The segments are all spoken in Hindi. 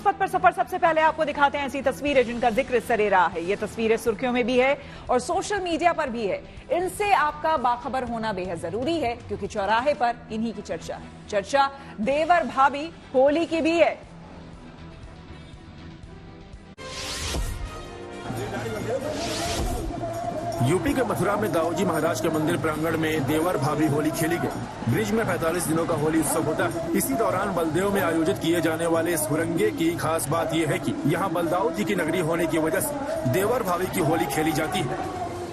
इस पर सफर सबसे पहले आपको दिखाते हैं ऐसी तस्वीरें जिनका जिक्र सरे रहा है। ये तस्वीरें सुर्खियों में भी है और सोशल मीडिया पर भी है। इनसे आपका बाखबर होना बेहद जरूरी है क्योंकि चौराहे पर इन्हीं की चर्चा है। चर्चा देवर भाभी होली की भी है। यूपी के मथुरा में दाऊजी महाराज के मंदिर प्रांगण में देवर भाभी होली खेली गई। ब्रिज में 45 दिनों का होली उत्सव होता है। इसी दौरान बलदेव में आयोजित किए जाने वाले इस हुरंगे की खास बात यह है कि यहाँ बलदाऊ जी की नगरी होने की वजह से देवर भाभी की होली खेली जाती है।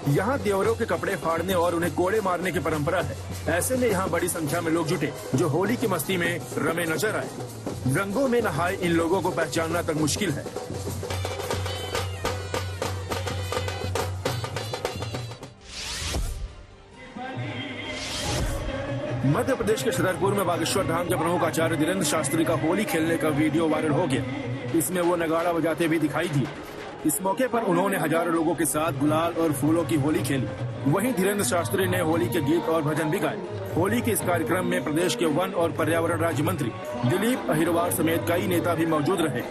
यहाँ देवरों के कपड़े फाड़ने और उन्हें कोड़े मारने की परंपरा है। ऐसे में यहाँ बड़ी संख्या में लोग जुटे जो होली की मस्ती में रमे नजर आए। रंगों में नहाए इन लोगों को पहचानना तक मुश्किल है। मध्य प्रदेश के छतरपुर में बागेश्वर धाम के प्रमुख आचार्य धीरेन्द्र शास्त्री का होली खेलने का वीडियो वायरल हो गया। इसमें वो नगाड़ा बजाते भी दिखाई दिए। इस मौके पर उन्होंने हजारों लोगों के साथ गुलाल और फूलों की होली खेली। वहीं धीरेन्द्र शास्त्री ने होली के गीत और भजन भी गाए। होली के इस कार्यक्रम में प्रदेश के वन और पर्यावरण राज्य मंत्री दिलीप अहिरवार समेत कई नेता भी मौजूद रहे।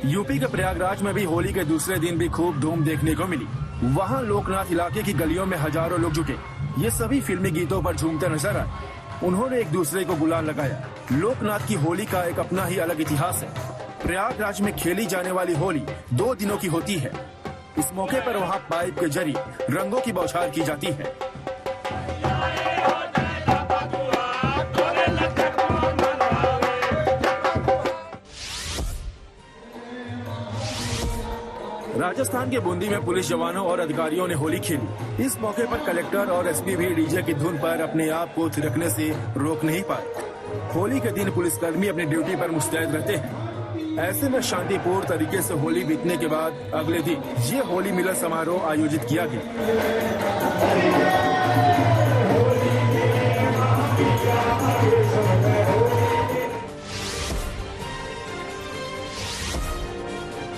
यूपी के प्रयागराज में भी होली के दूसरे दिन भी खूब धूम देखने को मिली। वहां लोकनाथ इलाके की गलियों में हजारों लोग जुटे। ये सभी फिल्मी गीतों पर झूमते नजर आए। उन्होंने एक दूसरे को गुलाल लगाया। लोकनाथ की होली का एक अपना ही अलग इतिहास है। प्रयागराज में खेली जाने वाली होली 2 दिनों की होती है। इस मौके पर वहां पाइप के जरिए रंगों की बौछार की जाती है। राजस्थान के बूंदी में पुलिस जवानों और अधिकारियों ने होली खेली। इस मौके पर कलेक्टर और एसपी भी डीजे की धुन पर अपने आप को थिरकने से रोक नहीं पाए। होली के दिन पुलिसकर्मी अपनी ड्यूटी पर मुस्तैद रहते हैं। ऐसे में शांतिपूर्ण तरीके से होली बीतने के बाद अगले दिन ये होली मिलन समारोह आयोजित किया गया।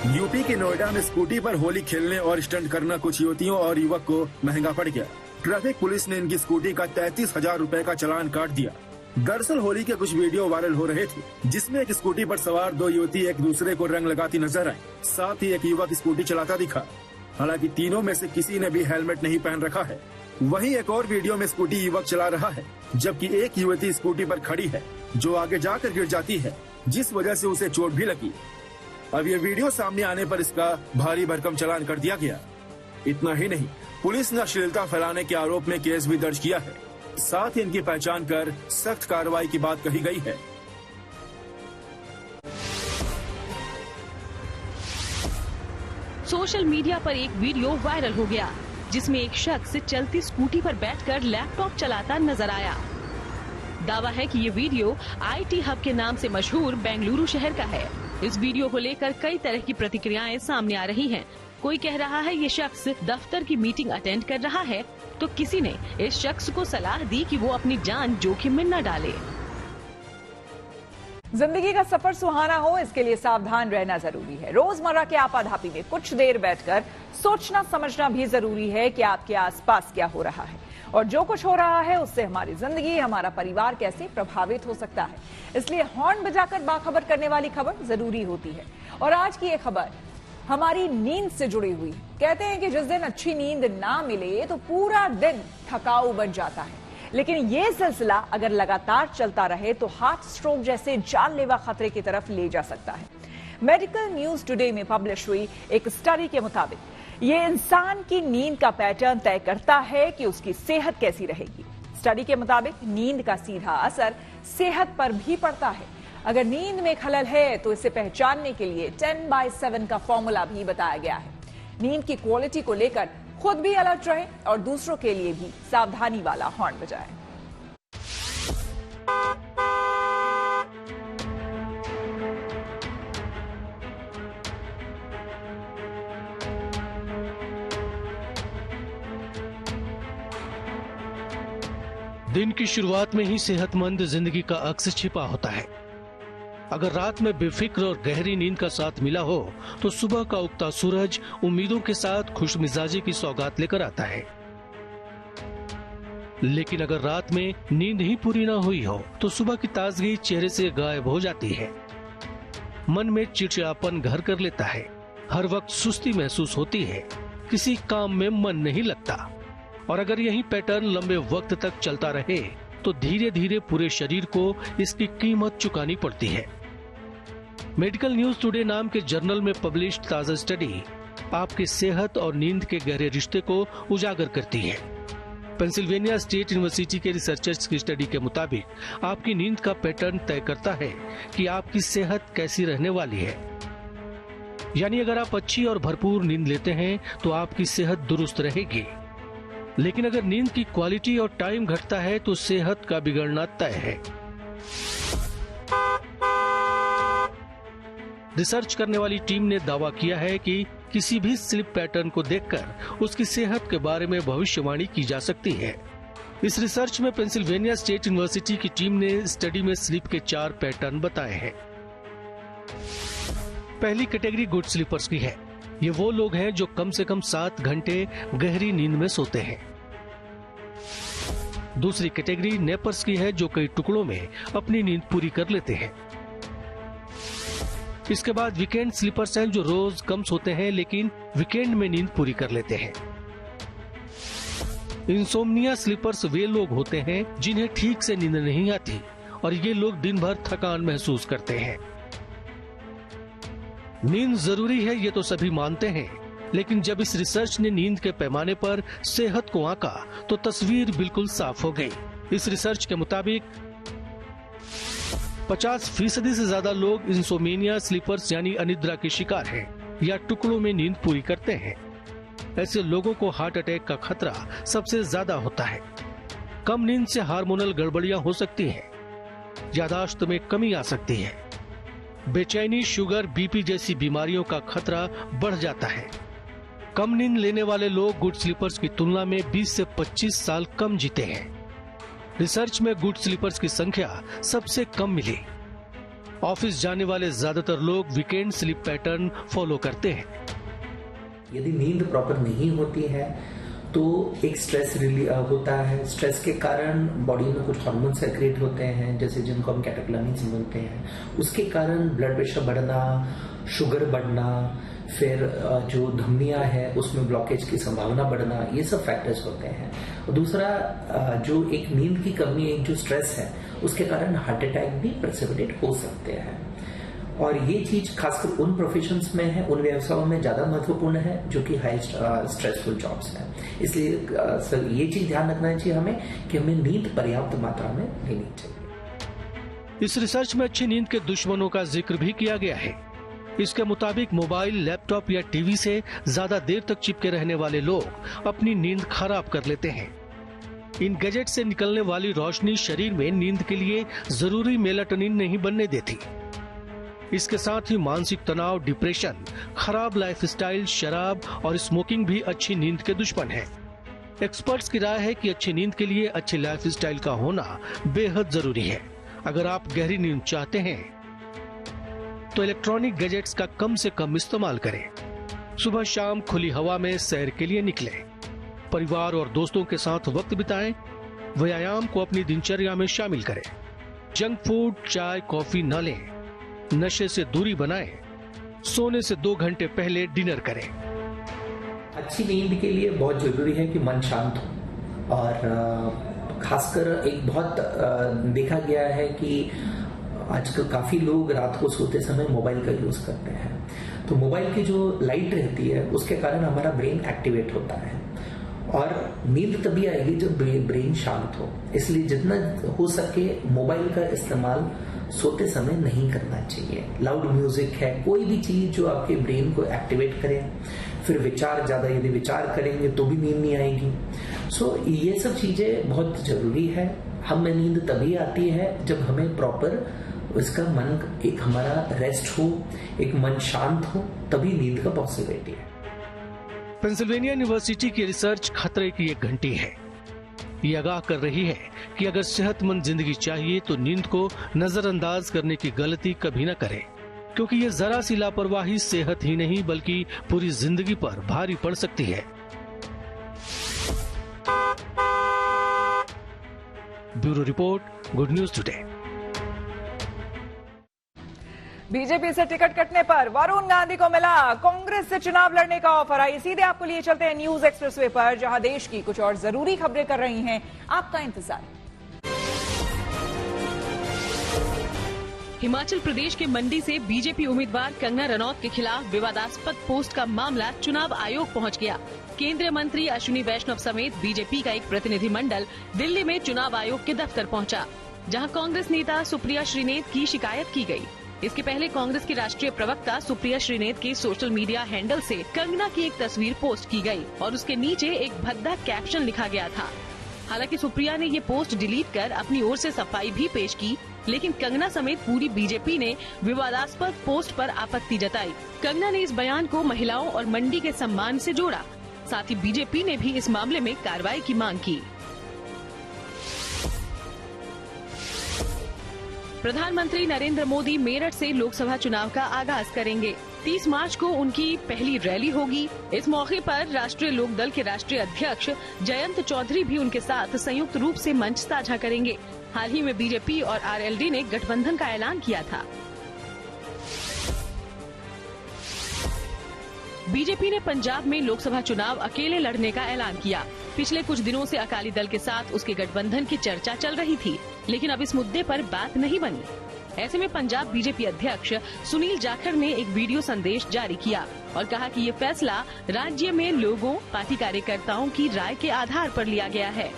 यूपी के नोएडा में स्कूटी पर होली खेलने और स्टंट करना कुछ युवतियों और युवक को महंगा पड़ गया। ट्रैफिक पुलिस ने इनकी स्कूटी का 33,000 रुपए का चालान काट दिया। दरअसल होली के कुछ वीडियो वायरल हो रहे थे जिसमें एक स्कूटी पर सवार 2 युवती एक दूसरे को रंग लगाती नजर आई। साथ ही एक युवक स्कूटी चलाता दिखा। हालांकि तीनों में से किसी ने भी हेलमेट नहीं पहन रखा है। वहीं एक और वीडियो में स्कूटी युवक चला रहा है जबकि एक युवती स्कूटी पर खड़ी है जो आगे जाकर गिर जाती है जिस वजह से उसे चोट भी लगी। अब ये वीडियो सामने आने पर इसका भारी भरकम चालान कर दिया गया। इतना ही नहीं, पुलिस ने अश्लीलता फैलाने के आरोप में केस भी दर्ज किया है। साथ ही इनकी पहचान कर सख्त कार्रवाई की बात कही गई है। सोशल मीडिया पर एक वीडियो वायरल हो गया जिसमें एक शख्स चलती स्कूटी पर बैठकर लैपटॉप चलाता नजर आया। दावा है कि ये वीडियो IT हब के नाम से मशहूर बेंगलुरु शहर का है। इस वीडियो को लेकर कई तरह की प्रतिक्रियाएं सामने आ रही हैं। कोई कह रहा है ये शख्स दफ्तर की मीटिंग अटेंड कर रहा है, तो किसी ने इस शख्स को सलाह दी कि वो अपनी जान जोखिम में न डाले। जिंदगी का सफर सुहाना हो, इसके लिए सावधान रहना जरूरी है। रोजमर्रा के आपाधापी में कुछ देर बैठकर सोचना समझना भी जरूरी है कि आपके आसपास क्या हो रहा है और जो कुछ हो रहा है उससे हमारी जिंदगी, हमारा परिवार कैसे प्रभावित हो सकता है। इसलिए हॉर्न बजाकर बाखबर करने वाली खबर जरूरी होती है। और आज की ये खबर हमारी नींद से जुड़ी हुई। कहते हैं कि जिस दिन अच्छी नींद ना मिले तो पूरा दिन थकाऊ बन जाता है, लेकिन ये सिलसिला अगर लगातार चलता रहे तो हार्ट स्ट्रोक जैसे जानलेवा खतरे की तरफ ले जा सकता है। मेडिकल न्यूज टुडे में पब्लिश हुई एक स्टडी के मुताबिक ये इंसान की नींद का पैटर्न तय करता है कि उसकी सेहत कैसी रहेगी। स्टडी के मुताबिक नींद का सीधा असर सेहत पर भी पड़ता है। अगर नींद में खलल है तो इसे पहचानने के लिए 10/7 का फॉर्मूला भी बताया गया है। नींद की क्वालिटी को लेकर खुद भी अलर्ट रहें और दूसरों के लिए भी सावधानी वाला हॉर्न बजाएं। दिन की शुरुआत में ही सेहतमंद जिंदगी का अक्स छिपा होता है। अगर रात में बेफिक्र और गहरी नींद का साथ मिला हो तो सुबह का उगता सूरज उम्मीदों के साथ खुशमिजाजी की सौगात लेकर आता है। लेकिन अगर रात में नींद ही पूरी ना हुई हो तो सुबह की ताजगी चेहरे से गायब हो जाती है। मन में चिड़चिड़ापन घर कर लेता है, हर वक्त सुस्ती महसूस होती है, किसी काम में मन नहीं लगता। और अगर यही पैटर्न लंबे वक्त तक चलता रहे तो धीरे धीरे पूरे शरीर को इसकी कीमत चुकानी पड़ती है। मेडिकल न्यूज टुडे नाम के जर्नल में पब्लिश ताजा स्टडी आपकी सेहत और नींद के गहरे रिश्ते को उजागर करती है। पेंसिल्वेनिया स्टेट यूनिवर्सिटी के रिसर्चर्स की स्टडी के मुताबिक आपकी नींद का पैटर्न तय करता है कि आपकी सेहत कैसी रहने वाली है। यानी अगर आप अच्छी और भरपूर नींद लेते हैं तो आपकी सेहत दुरुस्त रहेगी, लेकिन अगर नींद की क्वालिटी और टाइम घटता है तो सेहत का बिगड़ना तय है। रिसर्च करने वाली टीम ने दावा किया है कि किसी भी स्लीप पैटर्न को देखकर उसकी सेहत के बारे में भविष्यवाणी की जा सकती है। इस रिसर्च में पेंसिल्वेनिया स्टेट यूनिवर्सिटी की टीम ने स्टडी में स्लीप के 4 पैटर्न बताए हैं। पहली कैटेगरी गुड स्लीपर्स की है। ये वो लोग हैं जो कम से कम 7 घंटे गहरी नींद में सोते हैं। दूसरी कैटेगरी नेपर्स की है, जो कई टुकड़ों में अपनी नींद पूरी कर लेते हैं। इसके बाद वीकेंड स्लीपर्स हैं, जो रोज कम सोते हैं लेकिन वीकेंड में नींद पूरी कर लेते हैं। इंसोम्निया स्लीपर्स वे लोग होते हैं जिन्हें ठीक से नींद नहीं आती और ये लोग दिन भर थकान महसूस करते हैं। नींद जरूरी है ये तो सभी मानते हैं, लेकिन जब इस रिसर्च ने नींद के पैमाने पर सेहत को आंका तो तस्वीर बिल्कुल साफ हो गई। इस रिसर्च के मुताबिक 50% से ज्यादा लोग इंसोमेनिया स्लीपर्स यानी अनिद्रा के शिकार हैं या टुकड़ों में नींद पूरी करते हैं। ऐसे लोगों को हार्ट अटैक का खतरा सबसे ज्यादा होता है। कम नींद से हार्मोनल गड़बड़ियां हो सकती हैं, याददाश्त में कमी आ सकती है, बेचैनी, शुगर, बीपी जैसी बीमारियों का खतरा बढ़ जाता है। कम नींद लेने वाले लोग गुड स्लीपर्स की तुलना में 20 से 25 साल कम जीते हैं। रिसर्च में गुड स्लीपर्स की संख्या सबसे कम मिली। ऑफिस जाने वाले ज्यादातर लोग वीकेंड स्लीप पैटर्न फॉलो करते हैं। यदि नींद प्रॉपर नहीं होती है तो एक स्ट्रेस होता है। स्ट्रेस के कारण बॉडी में कुछ हार्मोन सेक्रेट होते हैं, जैसे जिनको हम कैटेकोलामिन्स बोलते हैं। उसके कारण ब्लड प्रेशर बढ़ना, शुगर बढ़ना, फिर जो धमनियां है उसमें ब्लॉकेज की संभावना बढ़ना, ये सब फैक्टर्स होते हैं। और दूसरा जो एक नींद की कमी, एक जो स्ट्रेस है, उसके कारण हार्ट अटैक भी प्रेसिपिटेट हो सकते हैं। और ये चीज खासकर उन प्रोफेशंस में है, उन व्यवसायों में ज्यादा महत्वपूर्ण है जो कि हाई स्ट्रेसफुल जॉब्स हैं। इसलिए सर ये चीज ध्यान रखना चाहिए हमें कि हमें नींद पर्याप्त मात्रा में लेनी चाहिए। इस रिसर्च में अच्छी नींद के दुश्मनों का जिक्र भी किया गया है। इसके मुताबिक मोबाइल, लैपटॉप या टीवी से ज्यादा देर तक चिपके रहने वाले लोग अपनी नींद खराब कर लेते हैं। इन गैजेट से निकलने वाली रोशनी शरीर में नींद के लिए जरूरी मेलाटोनिन नहीं बनने देती। इसके साथ ही मानसिक तनाव, डिप्रेशन, खराब लाइफस्टाइल, शराब और स्मोकिंग भी अच्छी नींद के दुश्मन हैं। एक्सपर्ट्स की राय है कि अच्छी नींद के लिए अच्छे लाइफस्टाइल का होना बेहद जरूरी है। अगर आप गहरी नींद चाहते हैं तो इलेक्ट्रॉनिक गैजेट्स का कम से कम इस्तेमाल करें। सुबह शाम खुली हवा में सैर के लिए निकलें। परिवार और दोस्तों के साथ वक्त बिताएं। व्यायाम को अपनी दिनचर्या में शामिल करें। जंक फूड, चाय, कॉफी न लें। नशे से दूरी बनाएं। सोने से 2 घंटे पहले डिनर करें। अच्छी नींद के लिए बहुत जरूरी है कि मन शांत हो। और खासकर एक बहुत देखा गया है कि आजकल काफी लोग रात को सोते समय मोबाइल का यूज करते हैं। तो मोबाइल की जो लाइट रहती है उसके कारण हमारा ब्रेन एक्टिवेट होता है और नींद तभी आएगी जब ब्रेन शांत हो। इसलिए जितना हो सके मोबाइल का इस्तेमाल सोते समय नहीं करना चाहिए। लाउड म्यूजिक है, कोई भी चीज जो आपके ब्रेन को एक्टिवेट करे। फिर विचार, ज्यादा यदि विचार करेंगे तो भी नींद नहीं आएगी। सो ये सब चीजें बहुत जरूरी है। हमें नींद तभी आती है जब हमें प्रॉपर इसका मन, एक हमारा रेस्ट हो, एक मन शांत हो, तभी नींद का पॉसिबिलिटी है। पेंसिल्वेनिया यूनिवर्सिटी की रिसर्च खतरे की एक घंटी है। ये आगाह कर रही है कि अगर सेहतमंद जिंदगी चाहिए तो नींद को नजरअंदाज करने की गलती कभी न करें, क्योंकि ये जरा सी लापरवाही सेहत ही नहीं बल्कि पूरी जिंदगी पर भारी पड़ सकती है। Bureau report, good news today. BJP से टिकट कटने पर वरुण गांधी को मिला कांग्रेस से चुनाव लड़ने का ऑफर। आई सीधे आपको लिए चलते हैं न्यूज एक्सप्रेसवे पर, जहां देश की कुछ और जरूरी खबरें कर रही हैं आपका इंतजार। हिमाचल प्रदेश के मंडी से बीजेपी उम्मीदवार कंगना रनौत के खिलाफ विवादास्पद पोस्ट का मामला चुनाव आयोग पहुंच गया। केंद्रीय मंत्री अश्विनी वैष्णव समेत बीजेपी का एक प्रतिनिधिमंडल दिल्ली में चुनाव आयोग के दफ्तर पहुंचा, जहां कांग्रेस नेता सुप्रिया श्रीनेत की शिकायत की गई। इसके पहले कांग्रेस की राष्ट्रीय प्रवक्ता सुप्रिया श्रीनेत के सोशल मीडिया हैंडल से कंगना की एक तस्वीर पोस्ट की गई और उसके नीचे एक भद्दा कैप्शन लिखा गया था। हालांकि सुप्रिया ने ये पोस्ट डिलीट कर अपनी ओर से सफाई भी पेश की, लेकिन कंगना समेत पूरी बीजेपी ने विवादास्पद पोस्ट पर आपत्ति जताई। कंगना ने इस बयान को महिलाओं और मंडी के सम्मान से जोड़ा। साथ ही बीजेपी ने भी इस मामले में कार्रवाई की मांग की। प्रधानमंत्री नरेंद्र मोदी मेरठ से लोकसभा चुनाव का आगाज करेंगे। 30 मार्च को उनकी पहली रैली होगी। इस मौके पर राष्ट्रीय लोकदल के राष्ट्रीय अध्यक्ष जयंत चौधरी भी उनके साथ संयुक्त रूप से मंच साझा करेंगे। हाल ही में बीजेपी और आरएलडी ने गठबंधन का ऐलान किया था। बीजेपी ने पंजाब में लोकसभा चुनाव अकेले लड़ने का ऐलान किया। पिछले कुछ दिनों से अकाली दल के साथ उसके गठबंधन की चर्चा चल रही थी, लेकिन अब इस मुद्दे पर बात नहीं बनी। ऐसे में पंजाब बीजेपी अध्यक्ष सुनील जाखड़ ने एक वीडियो संदेश जारी किया और कहा कि ये फैसला राज्य में लोगों, पार्टी कार्यकर्ताओं की राय के आधार पर लिया गया है।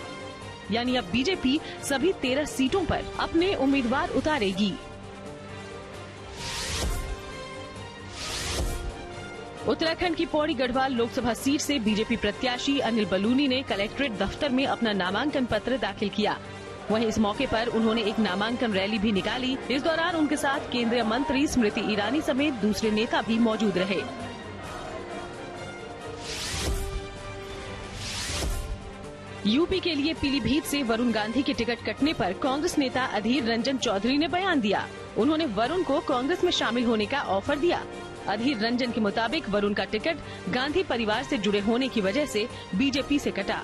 यानी अब बीजेपी सभी 13 सीटों पर अपने उम्मीदवार उतारेगी। उत्तराखंड की पौड़ी गढ़वाल लोकसभा सीट से बीजेपी प्रत्याशी अनिल बलूनी ने कलेक्ट्रेट दफ्तर में अपना नामांकन पत्र दाखिल किया। वहीं इस मौके पर उन्होंने एक नामांकन रैली भी निकाली। इस दौरान उनके साथ केंद्रीय मंत्री स्मृति ईरानी समेत दूसरे नेता भी मौजूद रहे। यूपी के लिए पीलीभीत से वरुण गांधी के टिकट कटने पर कांग्रेस नेता अधीर रंजन चौधरी ने बयान दिया। उन्होंने वरुण को कांग्रेस में शामिल होने का ऑफर दिया। अधीर रंजन के मुताबिक वरुण का टिकट गांधी परिवार से जुड़े होने की वजह से बीजेपी से कटा।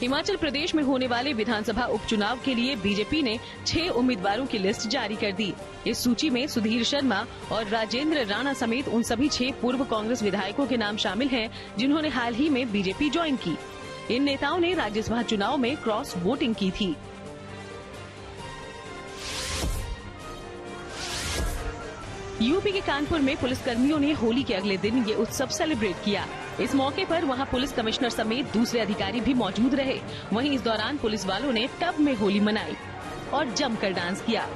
हिमाचल प्रदेश में होने वाले विधानसभा उपचुनाव के लिए बीजेपी ने 6 उम्मीदवारों की लिस्ट जारी कर दी। इस सूची में सुधीर शर्मा और राजेंद्र राणा समेत उन सभी 6 पूर्व कांग्रेस विधायकों के नाम शामिल हैं, जिन्होंने हाल ही में बीजेपी ज्वाइन की। इन नेताओं ने राज्यसभा चुनाव में क्रॉस वोटिंग की थी। यूपी के कानपुर में पुलिसकर्मियों ने होली के अगले दिन ये उत्सव सेलिब्रेट किया। इस मौके पर वहां पुलिस कमिश्नर समेत दूसरे अधिकारी भी मौजूद रहे। वहीं इस दौरान पुलिस वालों ने टब में होली मनाई और जमकर डांस किया।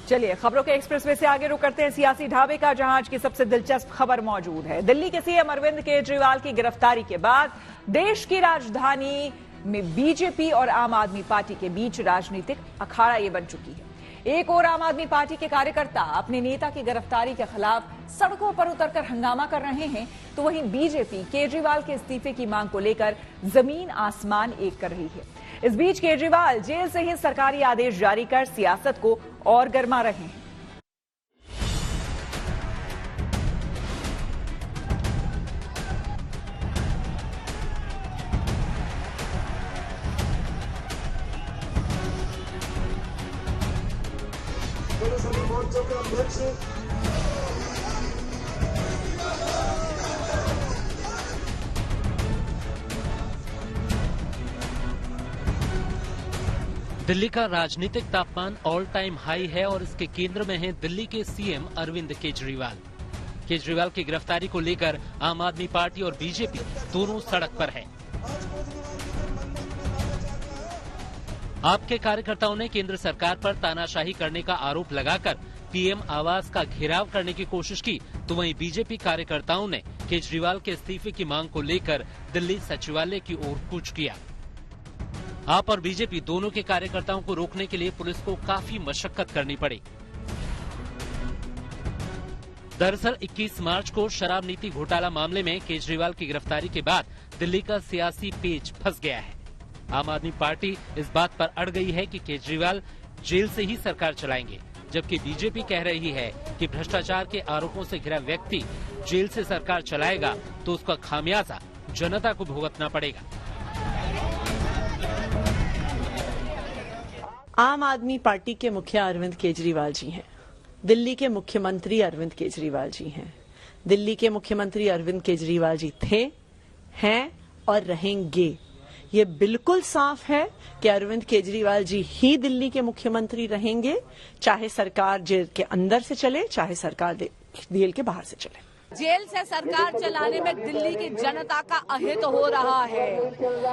चलिए खबरों के एक्सप्रेसवे से आगे रुक करते हैं सियासी ढाबे का, जहां आज की सबसे दिलचस्प खबर मौजूद है। दिल्ली के सीएम अरविंद केजरीवाल की गिरफ्तारी के बाद देश की राजधानी में बीजेपी और आम आदमी पार्टी के बीच राजनीतिक अखाड़ा ये बन चुकी है। एक और आम आदमी पार्टी के कार्यकर्ता अपने नेता की गिरफ्तारी के खिलाफ सड़कों पर उतरकर हंगामा कर रहे हैं, तो वहीं बीजेपी केजरीवाल के इस्तीफे की मांग को लेकर जमीन आसमान एक कर रही है। इस बीच केजरीवाल जेल से ही सरकारी आदेश जारी कर सियासत को और गरमा रहे हैं। दिल्ली का राजनीतिक तापमान ऑल टाइम हाई है और इसके केंद्र में है दिल्ली के सीएम अरविंद केजरीवाल। केजरीवाल की गिरफ्तारी को लेकर आम आदमी पार्टी और बीजेपी दोनों सड़क पर है। आपके कार्यकर्ताओं ने केंद्र सरकार पर तानाशाही करने का आरोप लगाकर पीएम आवास का घेराव करने की कोशिश की, तो वहीं बीजेपी कार्यकर्ताओं ने केजरीवाल के इस्तीफे की मांग को लेकर दिल्ली सचिवालय की ओर कूच किया। आप और बीजेपी दोनों के कार्यकर्ताओं को रोकने के लिए पुलिस को काफी मशक्कत करनी पड़ी। दरअसल 21 मार्च को शराब नीति घोटाला मामले में केजरीवाल की गिरफ्तारी के बाद दिल्ली का सियासी पेच फंस गया है। आम आदमी पार्टी इस बात पर अड़ गई है कि केजरीवाल जेल से ही सरकार चलाएंगे, जबकि बीजेपी कह रही है कि भ्रष्टाचार के आरोपों से घिरा व्यक्ति जेल से सरकार चलाएगा तो उसका खामियाजा जनता को भुगतना पड़ेगा। आम आदमी पार्टी के मुखिया अरविंद केजरीवाल जी हैं। दिल्ली के मुख्यमंत्री अरविंद केजरीवाल जी हैं। दिल्ली के मुख्यमंत्री अरविंद केजरीवाल जी थे, हैं और रहेंगे। ये बिल्कुल साफ है कि अरविंद केजरीवाल जी ही दिल्ली के मुख्यमंत्री रहेंगे, चाहे सरकार जेल के अंदर से चले, चाहे सरकार जेल के बाहर से चले। जेल से सरकार चलाने में दिल्ली की जनता का अहित हो रहा है।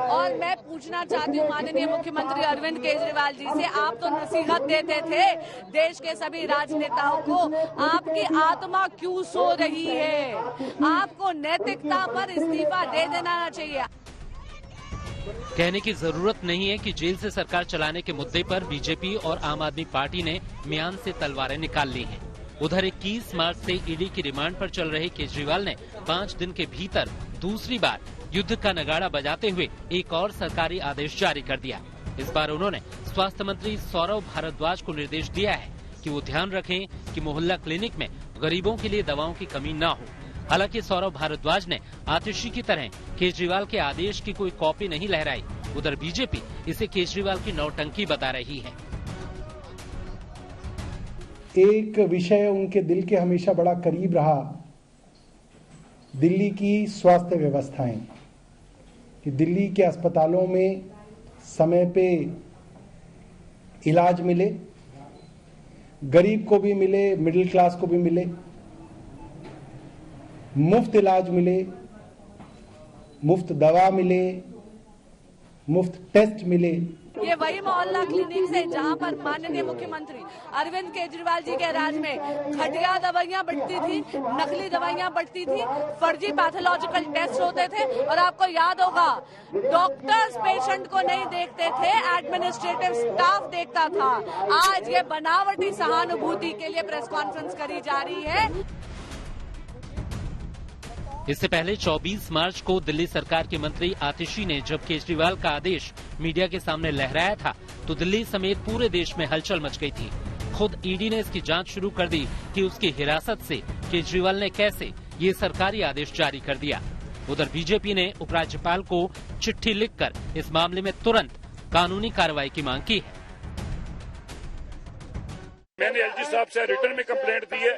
और मैं पूछना चाहती हूँ माननीय मुख्यमंत्री अरविंद केजरीवाल जी से, आप तो नसीहत देते थे देश के सभी राजनेताओं को, आपकी आत्मा क्यों सो रही है? आपको नैतिकता पर इस्तीफा दे देना चाहिए। कहने की जरूरत नहीं है कि जेल से सरकार चलाने के मुद्दे पर बीजेपी और आम आदमी पार्टी ने म्यान से तलवारें निकाल ली हैं। उधर 21 मार्च से ईडी की रिमांड पर चल रहे केजरीवाल ने 5 दिन के भीतर दूसरी बार युद्ध का नगाड़ा बजाते हुए एक और सरकारी आदेश जारी कर दिया। इस बार उन्होंने स्वास्थ्य मंत्री सौरभ भारद्वाज को निर्देश दिया है कि वो ध्यान रखें कि मोहल्ला क्लिनिक में गरीबों के लिए दवाओं की कमी न हो। हालांकि सौरभ भारद्वाज ने आतिशी की तरह केजरीवाल के आदेश की कोई कॉपी नहीं लहराई। उधर बीजेपी इसे केजरीवाल की नौटंकी बता रही है। एक विषय उनके दिल के हमेशा बड़ा करीब रहा, दिल्ली की स्वास्थ्य व्यवस्थाएं, कि दिल्ली के अस्पतालों में समय पे इलाज मिले, गरीब को भी मिले, मिडिल क्लास को भी मिले, मुफ्त इलाज मिले, मुफ्त दवा मिले, मुफ्त टेस्ट मिले। ये वही मोहल्ला क्लिनिक से जहां पर माननीय मुख्यमंत्री अरविंद केजरीवाल जी के राज में घटिया दवाइयां बढ़ती थी, नकली दवाइयां बढ़ती थी, फर्जी पैथोलॉजिकल टेस्ट होते थे। और आपको याद होगा, डॉक्टर्स पेशेंट को नहीं देखते थे, एडमिनिस्ट्रेटिव स्टाफ देखता था। आज ये बनावटी सहानुभूति के लिए प्रेस कॉन्फ्रेंस करी जा रही है। इससे पहले 24 मार्च को दिल्ली सरकार के मंत्री आतिशी ने जब केजरीवाल का आदेश मीडिया के सामने लहराया था तो दिल्ली समेत पूरे देश में हलचल मच गई थी। खुद ईडी ने इसकी जांच शुरू कर दी कि उसकी हिरासत से केजरीवाल ने कैसे ये सरकारी आदेश जारी कर दिया। उधर बीजेपी ने उपराज्यपाल को चिट्ठी लिखकर इस मामले में तुरंत कानूनी कार्रवाई की मांग की है। मैंने एलजी साहब से रिटर्न में कंप्लेंट दी है,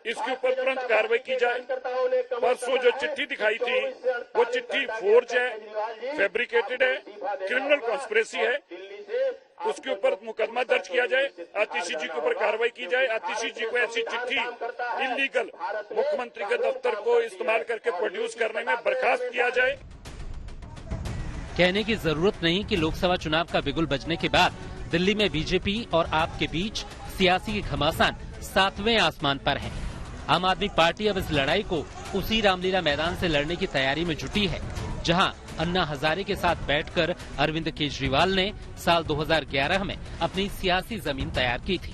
इसके ऊपर तुरंत कार्रवाई की जाए। परसों जो चिट्ठी दिखाई थी वो चिट्ठी फोर्ज है, फैब्रिकेटेड है, क्रिमिनल कॉन्स्पिरेसी है, उसके ऊपर मुकदमा दर्ज किया जाए, आतिशी जी के ऊपर कार्रवाई की जाए। आतिशी जी को ऐसी चिट्ठी इलीगल मुख्यमंत्री के दफ्तर को इस्तेमाल करके प्रोड्यूस करने में बर्खास्त किया जाए। कहने की जरूरत नहीं कि लोकसभा चुनाव का बिगुल बजने के बाद दिल्ली में बीजेपी और आप के बीच सियासी घमासान 7वें आसमान पर है। आम आदमी पार्टी अब इस लड़ाई को उसी रामलीला मैदान से लड़ने की तैयारी में जुटी है, जहां अन्ना हजारे के साथ बैठकर अरविंद केजरीवाल ने साल 2011 में अपनी सियासी जमीन तैयार की थी।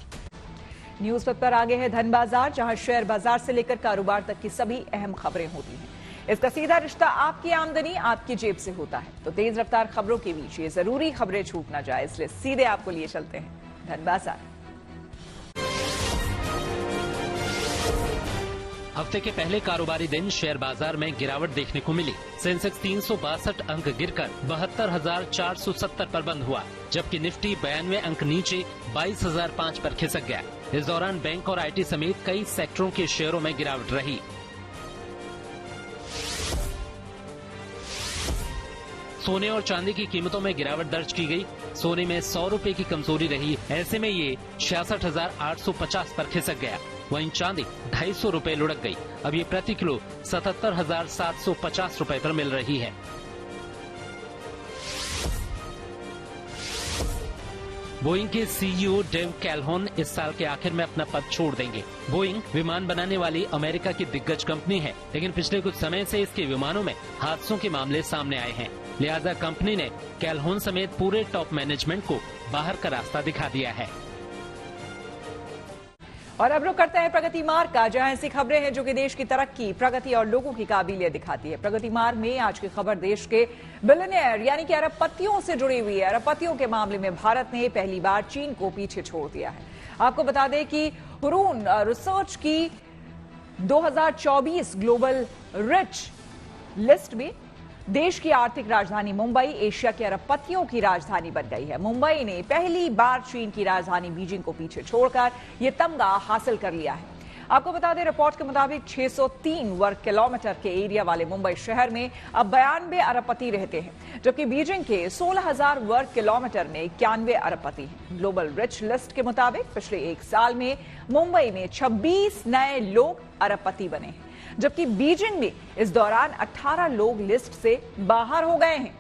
न्यूज पर आगे है धन बाजार, जहां शेयर बाजार से लेकर कारोबार तक की सभी अहम खबरें होती हैं। इसका सीधा रिश्ता आपकी आमदनी आपकी जेब से होता है। तो तेज रफ्तार खबरों के बीच ये जरूरी खबरें छूट ना जाए, इसलिए सीधे आपको लिए चलते हैं धन बाजार। हफ्ते के पहले कारोबारी दिन शेयर बाजार में गिरावट देखने को मिली। सेंसेक्स 362 अंक गिरकर 72,470 पर बंद हुआ, जबकि निफ्टी 92 अंक नीचे 22,005 पर खिसक गया। इस दौरान बैंक और आईटी समेत कई सेक्टरों के शेयरों में गिरावट रही। सोने और चांदी की कीमतों में गिरावट दर्ज की गई। सोने में 100 रुपए की कमजोरी रही, ऐसे में ये 66,850 पर खिसक गया। वहीं चांदी 250 रुपए लुढ़क गई। अब ये प्रति किलो 77,750 रुपए पर मिल रही है। बोइंग के सीईओ डेव कैलहोन इस साल के आखिर में अपना पद छोड़ देंगे। बोइंग विमान बनाने वाली अमेरिका की दिग्गज कंपनी है, लेकिन पिछले कुछ समय से इसके विमानों में हादसों के मामले सामने आए हैं। लिहाजा कंपनी ने कैलहोन समेत पूरे टॉप मैनेजमेंट को बाहर का रास्ता दिखा दिया है। और अब रुक करते हैं प्रगति मार्ग का, जहां ऐसी खबरें हैं जो कि देश की तरक्की, प्रगति और लोगों की काबिलियत दिखाती है। प्रगति मार्ग में आज की खबर देश के बिलियनियर यानी कि अरबपतियों से जुड़ी हुई है। अरबपतियों के मामले में भारत ने पहली बार चीन को पीछे छोड़ दिया है। आपको बता दें कि हुरून रिसर्च की 2024 ग्लोबल रिच लिस्ट में देश की आर्थिक राजधानी मुंबई एशिया के अरबपतियों की राजधानी बन गई है। मुंबई ने पहली बार चीन की राजधानी बीजिंग को पीछे छोड़कर यह तमगा हासिल कर लिया है। आपको बता दें, रिपोर्ट के मुताबिक 603 वर्ग किलोमीटर के एरिया वाले मुंबई शहर में अब 92 अरबपति रहते हैं, जबकि बीजिंग के 16,000 वर्ग किलोमीटर में 91 अरबपति हैं। ग्लोबल रिच लिस्ट के मुताबिक पिछले एक साल में मुंबई में 26 नए लोग अरबपति बने हैं, जबकि बीजिंग में इस दौरान 18 लोग लिस्ट से बाहर हो गए हैं।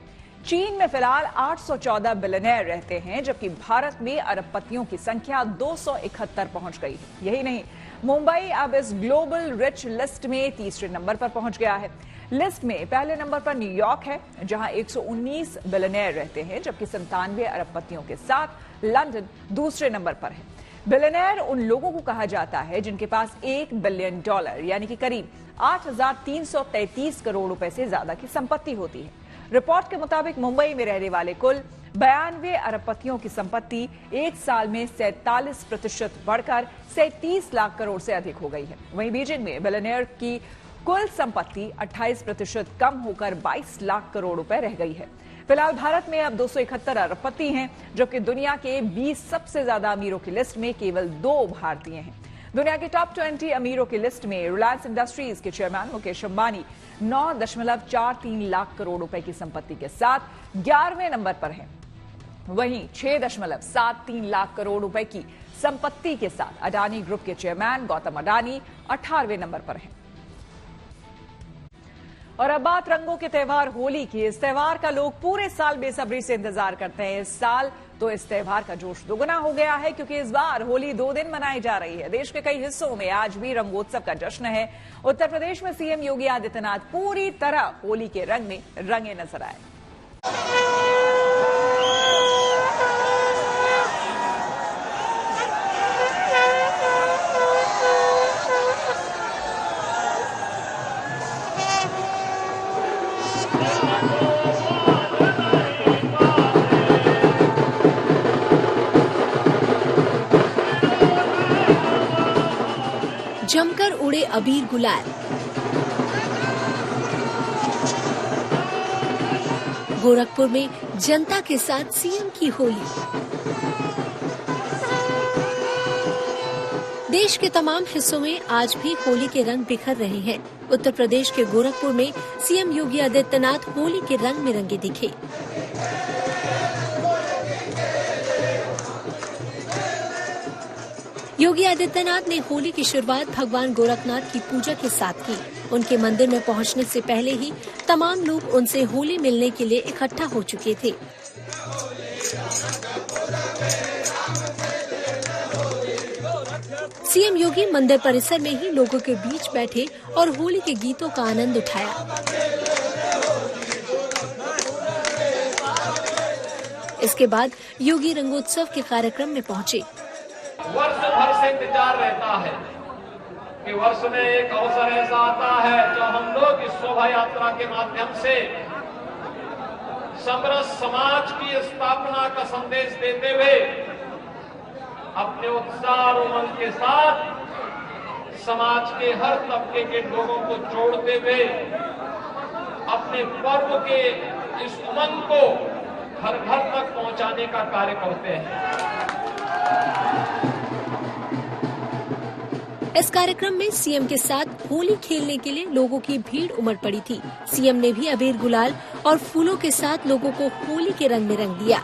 चीन में फिलहाल 814 बिलियनियर रहते हैं, जबकि भारत में अरबपतियों की संख्या 271 पहुंच गई है। यही नहीं, मुंबई अब इस ग्लोबल रिच लिस्ट में तीसरे नंबर पर पहुंच गया है। लिस्ट में पहले नंबर पर न्यूयॉर्क है, जहां 119 बिलियनियर रहते हैं, जबकि 97 अरबपतियों के साथ लंदन दूसरे नंबर पर है। बिलियनियर उन लोगों को कहा जाता है जिनके पास $1 बिलियन यानी कि करीब 8,333 करोड़ रुपए से ज्यादा की संपत्ति होती है। रिपोर्ट के मुताबिक मुंबई में रहने वाले कुल 92 अरबपतियों की संपत्ति एक साल में 47% बढ़कर 37 लाख करोड़ से अधिक हो गई है। वहीं बीजिंग में बिलियनियर की कुल संपत्ति 28% कम होकर 22 लाख करोड़ रुपए रह गई है। फिलहाल भारत में अब 271 अरबपति हैं, जबकि दुनिया के 20 सबसे ज्यादा अमीरों की लिस्ट में केवल 2 भारतीय हैं। दुनिया के टॉप 20 अमीरों की लिस्ट में रिलायंस इंडस्ट्रीज के चेयरमैन मुकेश अंबानी 9.43 लाख करोड़ रुपए की संपत्ति के साथ 11वें नंबर पर हैं। वहीं 6.73 लाख करोड़ रुपए की संपत्ति के साथ अडानी ग्रुप के चेयरमैन गौतम अडानी 18वें नंबर पर हैं। और अब बात रंगों के त्योहार होली की। इस त्योहार का लोग पूरे साल बेसब्री से इंतजार करते हैं। इस साल तो इस त्योहार का जोश दोगुना हो गया है, क्योंकि इस बार होली 2 दिन मनाई जा रही है। देश के कई हिस्सों में आज भी रंगोत्सव का जश्न है। उत्तर प्रदेश में सीएम योगी आदित्यनाथ पूरी तरह होली के रंग में रंगे नजर आए। जमकर उड़े अबीर गुलाल। गोरखपुर में जनता के साथ सीएम की होली। देश के तमाम हिस्सों में आज भी होली के रंग बिखर रहे हैं। उत्तर प्रदेश के गोरखपुर में सीएम योगी आदित्यनाथ होली के रंग में रंगे दिखे। योगी आदित्यनाथ ने होली की शुरुआत भगवान गोरखनाथ की पूजा के साथ की। उनके मंदिर में पहुंचने से पहले ही तमाम लोग उनसे होली मिलने के लिए इकट्ठा हो चुके थे। सीएम योगी मंदिर परिसर में ही लोगों के बीच बैठे और होली के गीतों का आनंद उठाया। इसके बाद योगी रंगोत्सव के कार्यक्रम में पहुंचे। वर्ष भर से इंतजार रहता है कि वर्ष में एक अवसर ऐसा आता है जब हम लोग इस शोभा यात्रा के माध्यम से समरस समाज की स्थापना का संदेश देते हुए अपने उत्साह और उमंग के साथ समाज के हर तबके के लोगों को जोड़ते हुए अपने पर्व के इस उमंग को घर घर तक पहुंचाने का कार्य करते हैं। इस कार्यक्रम में सीएम के साथ होली खेलने के लिए लोगों की भीड़ उमड़ पड़ी थी। सीएम ने भी अबीर गुलाल और फूलों के साथ लोगों को होली के रंग में रंग दिया।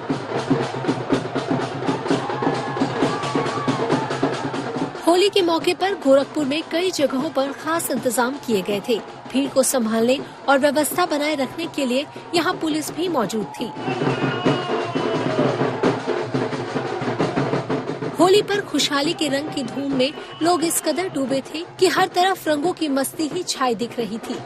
होली के मौके पर गोरखपुर में कई जगहों पर खास इंतजाम किए गए थे। भीड़ को संभालने और व्यवस्था बनाए रखने के लिए यहाँ पुलिस भी मौजूद थी। होली पर खुशहाली के रंग की धूम में लोग इस कदर डूबे थे कि हर तरफ रंगों की मस्ती ही छाई दिख रही थी।